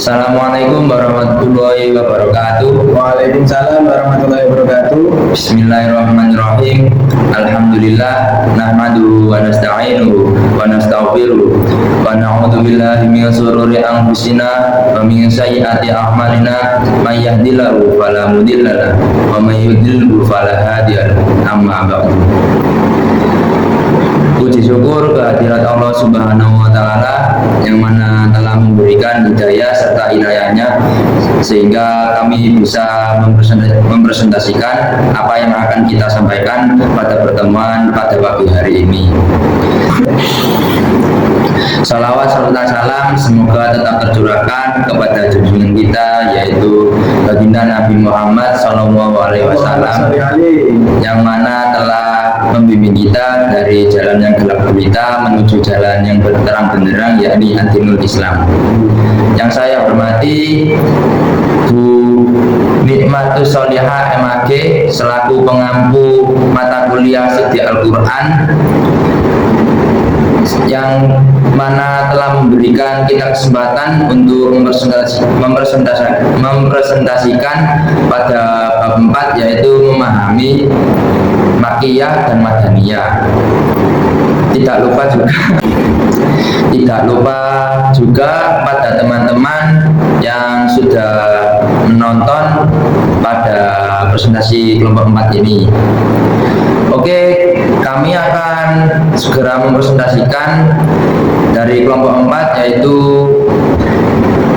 Assalamualaikum warahmatullahi wabarakatuh. Waalaikumsalam warahmatullahi wabarakatuh. Bismillahirrahmanirrahim. Alhamdulillah nahmaduhu wa nasta'inuhu wa nastaghfiruh wa na'udzu billahi min shururi anfusina wa min sayyiati a'malina may yahdihillahu fala mudilla lahu wa may yudlilhu fala hadiya lahu. Amma ba'du. Puji syukur kehadirat Allah Subhanahu wa Ta'ala yang mana telah memberikan hidayah serta inayahnya sehingga kami bisa mempresentasikan apa yang akan kita sampaikan pada pertemuan pada pagi hari ini. Salawat serta salam semoga tetap tercurahkan kepada junjungan kita yaitu baginda Nabi Muhammad SAW yang mana telah membimbing kita dari jalan yang gelap gulita menuju jalan yang terang benderang yakni Dinul Islam. Yang saya hormati Bu Nikmatus Solihah MAG selaku pengampu mata kuliah Studi Al-Quran yang mana telah memberikan kita kesempatan untuk mempresentasikan pada bab 4 yaitu memahami Makkiyah dan Madaniyah. Tidak lupa juga pada teman-teman yang sudah menonton pada presentasi kelompok 4 ini. Oke, kami akan segera mempresentasikan dari kelompok 4 yaitu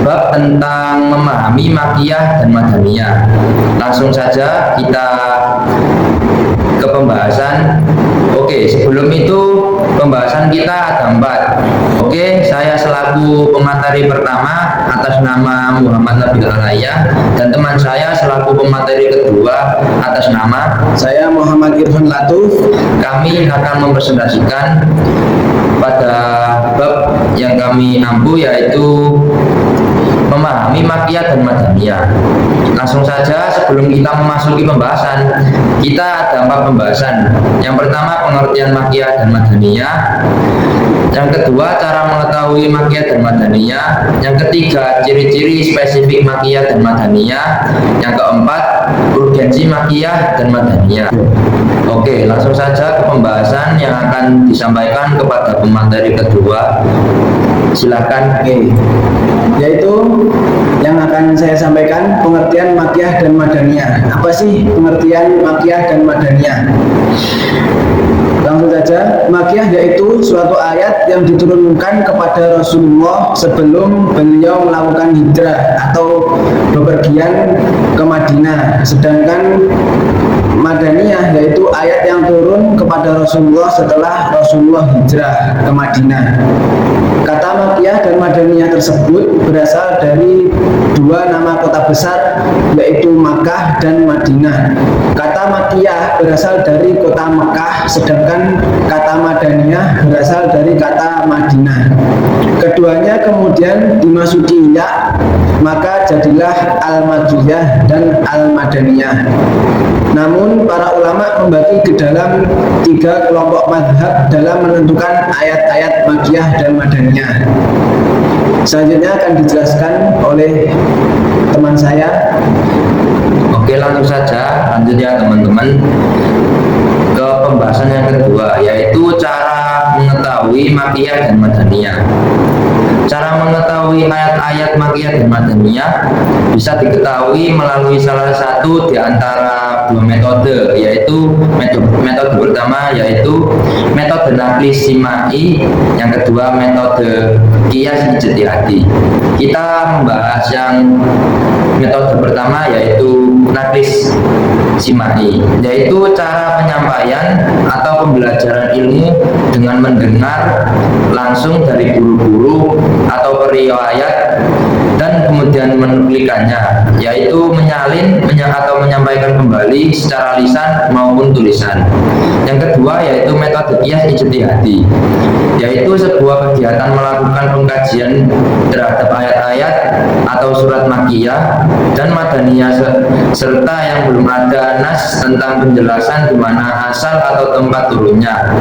bab tentang memahami Makkiyah dan Madaniyah. Langsung saja kita ke pembahasan. Oke, sebelum itu pembahasan kita ada 4. Oke, saya selaku pemateri pertama atas nama Muhammad Nabil Alaya dan teman saya selaku pemateri kedua atas nama Saya Muhammad Irfan Latuf. Kami akan mempresentasikan pada bab yang kami ampu yaitu memahami Makkiyah dan Madaniyah. Langsung saja sebelum kita memasuki pembahasan, kita ada 4 pembahasan. Yang pertama pengertian Makkiyah dan Madaniyah. Yang kedua cara mengetahui Makkiyah dan Madaniyah. Yang ketiga ciri-ciri spesifik Makkiyah dan Madaniyah. Yang keempat urgensi Makkiyah dan Madaniyah. Oke, langsung saja ke pembahasan yang akan disampaikan kepada pemateri kedua. Silahkan. Oke, yaitu yang akan saya sampaikan pengertian Makkiyah dan Madaniyah. Apa sih pengertian Makkiyah dan Madaniyah? Langsung saja, Makkiyah yaitu suatu ayat yang diturunkan kepada Rasulullah sebelum beliau melakukan hijrah atau bepergian ke Madinah. Sedangkan Madaniyah yaitu ayat yang turun kepada Rasulullah setelah Rasulullah hijrah ke Madinah. Kata Makkiyah dan Madaniyah tersebut berasal dari 2 nama kota besar yaitu Makkah dan Madinah. Kata Makkiyah berasal dari kota Mekah, sedangkan kata Madaniyah berasal dari kata Madinah. Keduanya kemudian dimasuki ya, maka jadilah Al-Makkiyah dan Al-Madaniyah. Namun para ulama membagi ke dalam 3 kelompok mazhab dalam menentukan ayat-ayat Makkiyah dan Madaniyah. Selanjutnya akan dijelaskan oleh teman saya. Oke, langsung saja lanjut ya teman-teman ke pembahasan yang kedua yaitu cara mengetahui Makkiyah dan Madaniyah. Cara mengetahui ayat-ayat Makkiyah dan Madaniyah bisa diketahui melalui salah satu di antara 2 metode, yaitu metode pertama yaitu metode naklis simai, yang kedua metode qiyas ijtihadi. Kita membahas yang metode pertama yaitu naklis simai, yaitu cara penyampaian atau pembelajaran ilmu dengan mendengar langsung dari guru-guru atau periwayat dan kemudian menuklikannya, yaitu menyalin atau menyampaikan kembali secara lisan maupun tulisan. Yang kedua yaitu metode qiyas ijtihadi, yaitu sebuah kegiatan melakukan pengkajian terhadap ayat-ayat atau surat Makkiyah dan Madaniyah serta yang belum ada nas tentang penjelasan di mana asal atau tempat turunnya.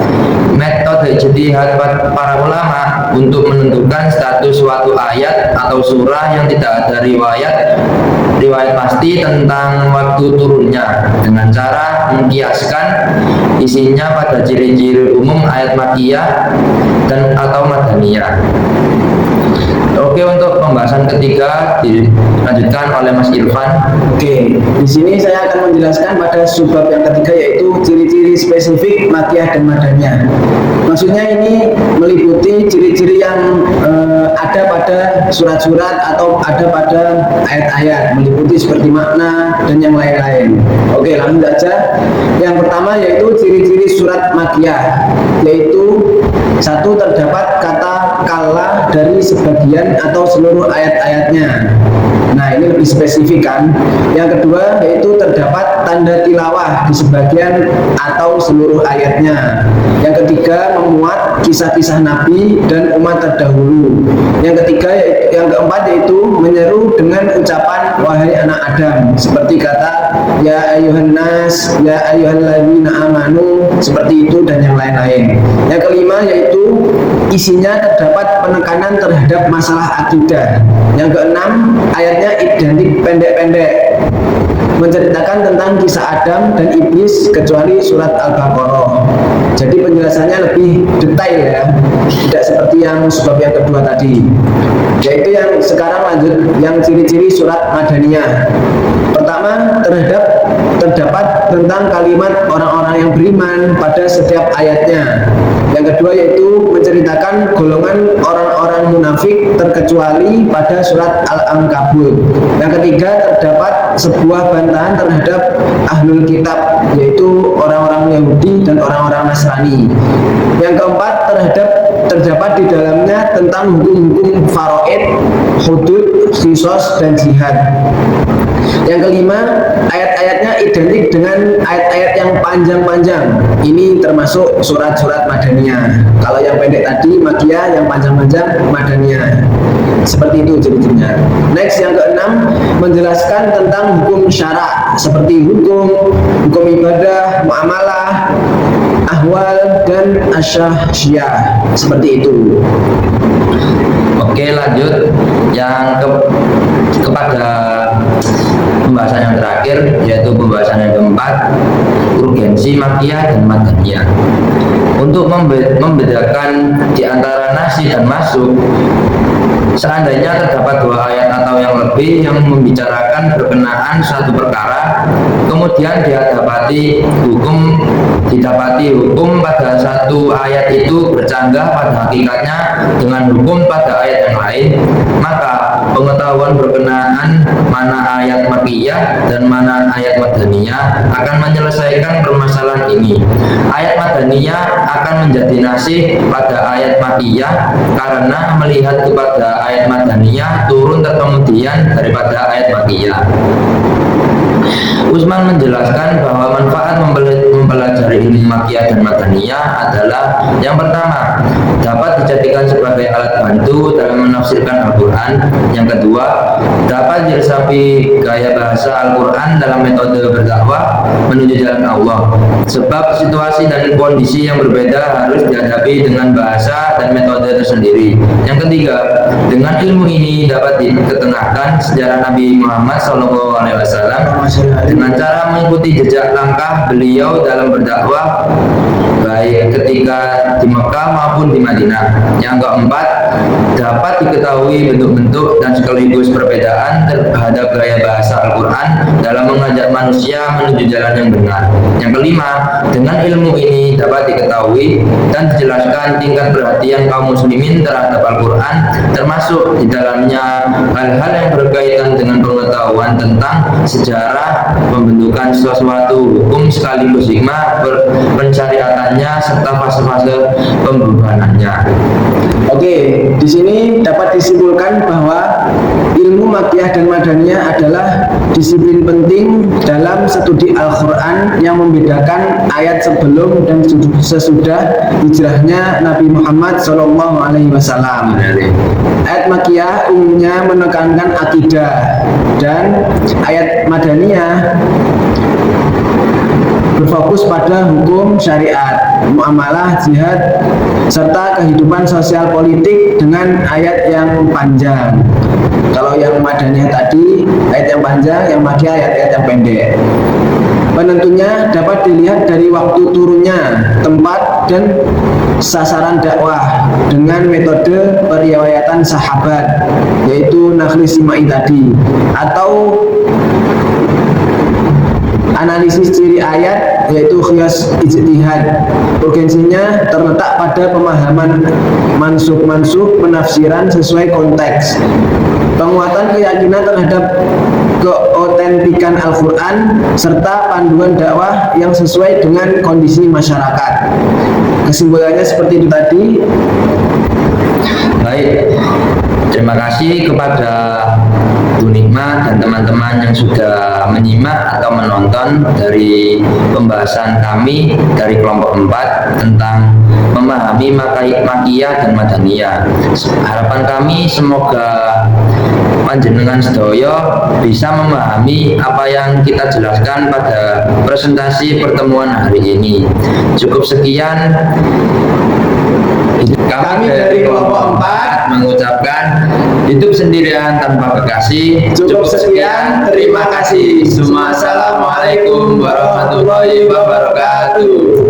Metode ijtihad para ulama untuk menentukan status suatu ayat atau surah yang tidak ada riwayat pasti tentang waktu turunnya, dengan cara mengkiaskan isinya pada ciri-ciri umum ayat Makkiyah dan atau Madaniyah. Oke, untuk pembahasan ketiga dilanjutkan oleh Mas Irfan. Oke, di sini saya akan menjelaskan pada subbab yang ketiga, yaitu ciri-ciri spesifik Makkiyah dan Madaniyah. Maksudnya ini meliputi ciri-ciri yang ada pada surat-surat atau ada pada ayat-ayat, meliputi seperti makna dan yang lain-lain. Oke, langsung saja. Yang pertama yaitu ciri-ciri surat Makkiyah, yaitu satu, terdapat kata kala dari sebagian atau seluruh ayat-ayatnya. Nah, ini lebih spesifik kan. Yang kedua yaitu terdapat tanda tilawah di sebagian atau seluruh ayatnya. Yang ketiga memuat kisah-kisah Nabi dan umat terdahulu. Yang keempat yaitu menyeru dengan ucapan wahai anak Adam, seperti kata ya ayyuhan nas, ya ayyuhalladzina amanu, seperti itu dan yang lain-lain. Yang kelima yaitu isinya terdapat penekanan terhadap masalah akidah. Yang keenam, ayatnya identik pendek-pendek, menceritakan tentang kisah Adam dan Iblis kecuali surat Al-Baqarah. Jadi penjelasannya lebih detail ya, tidak seperti yang sebab yang kedua tadi. Yaitu yang sekarang lanjut yang ciri-ciri surat Madaniyah. Pertama, terdapat tentang kalimat orang-orang yang beriman pada setiap ayatnya. Yang kedua yaitu menceritakan golongan orang-orang munafik terkecuali pada surat Al-Ankabut. Yang ketiga, terdapat sebuah bantahan terhadap ahlul kitab, yaitu orang-orang Yahudi dan orang-orang Nasrani. Yang keempat, terdapat di dalamnya tentang hukum-hukum faraid, hudud, qisas dan jihad. Yang kelima, ayat-ayatnya identik dengan ayat-ayat yang panjang-panjang. Ini termasuk surat-surat Madaniyah. Kalau yang pendek tadi Makkiyah, yang panjang-panjang Madaniyah. Seperti itu ciri-cirinya. Next, yang keenam, menjelaskan tentang hukum syara, seperti hukum ibadah, muamalah, ahwal dan asyahsyah. Seperti itu. Oke, lanjut yang kepada pembahasan yang terakhir, yaitu pembahasan yang keempat, urgensi Makkiyah dan Madaniyah. Untuk membedakan di antara nasi dan masuk, seandainya terdapat dua ayat atau yang lebih yang membicarakan berkenaan suatu perkara, kemudian didapati hukum pada satu ayat itu bercanggah pada hakikatnya dengan hukum pada ayat yang lain, maka pengetahuan berkenaan mana ayat Makkiyah dan mana ayat Madaniyah akan menyelesaikan permasalahan ini. Ayat Madaniyah akan menjadi nasih pada ayat Makkiyah karena melihat kepada ayat Madaniyah turun terkemudian daripada ayat Makkiyah. Usman menjelaskan bahwa manfaat mempelajari ilmu Makkiyah dan Madaniyah adalah yang pertama, dapat dijadikan sebagai alat bantu dalam menafsirkan Al-Quran. Yang kedua, dapat diresapi gaya bahasa Al-Quran dalam metode berdakwah menuju jalan Allah, sebab situasi dan kondisi yang berbeda harus dihadapi dengan bahasa dan metode tersendiri. Yang ketiga, dengan ilmu ini dapat diketengahkan sejarah Nabi Muhammad SAW dengan cara mengikuti jejak langkah beliau dalam berdakwah, baik ketika di Mekah maupun di Madinah. Yang keempat, dapat diketahui bentuk-bentuk dan sekaligus perbedaan terhadap gaya bahasa Al-Quran dalam mengajak manusia menuju jalan yang benar. Yang kelima, dengan ilmu ini dapat diketahui dan dijelaskan tingkat perhatian kaum muslimin terhadap Al-Quran, termasuk di dalamnya hal-hal yang berkaitan dengan pengetahuan tentang sejarah pembentukan sesuatu hukum sekaligus hikmah pensyariatannya serta fase-fase pembubarannya. Oke, di sini dapat disimpulkan bahwa ilmu Makkiyah dan Madaniyah adalah disiplin penting dalam studi Al-Quran yang membedakan ayat sebelum dan sesudah hijrahnya Nabi Muhammad SAW. Ayat Makkiyah umumnya menekankan akidah, dan ayat Madaniyah berfokus pada hukum syariat, muamalah, jihad, serta kehidupan sosial politik dengan ayat yang panjang. Kalau yang Madaniyah tadi ayat yang panjang, yang Makkiyah ayat-ayat yang pendek. Penentunya dapat dilihat dari waktu turunnya, tempat, dan sasaran dakwah dengan metode periwayatan sahabat, yaitu Nakhli Simai tadi, atau analisis ciri ayat, yaitu qiyas ijtihad. Urgensinya terletak pada pemahaman mansukh penafsiran sesuai konteks, penguatan keyakinan terhadap keotentikan Al-Quran, serta panduan dakwah yang sesuai dengan kondisi masyarakat. Kesimpulannya seperti itu tadi. Baik, terima kasih kepada Bu Nikmat dan teman-teman yang sudah menyimak atau menonton dari pembahasan kami dari kelompok 4 tentang memahami Makkiyah dan Madaniyah. Harapan kami semoga panjenengan sedaya bisa memahami apa yang kita jelaskan pada presentasi pertemuan hari ini. Cukup sekian. Kami dari kelompok 4 mengucapkan hidup sendirian tanpa kekasih. Cukup sekian, terima kasih. Assalamualaikum warahmatullahi wabarakatuh.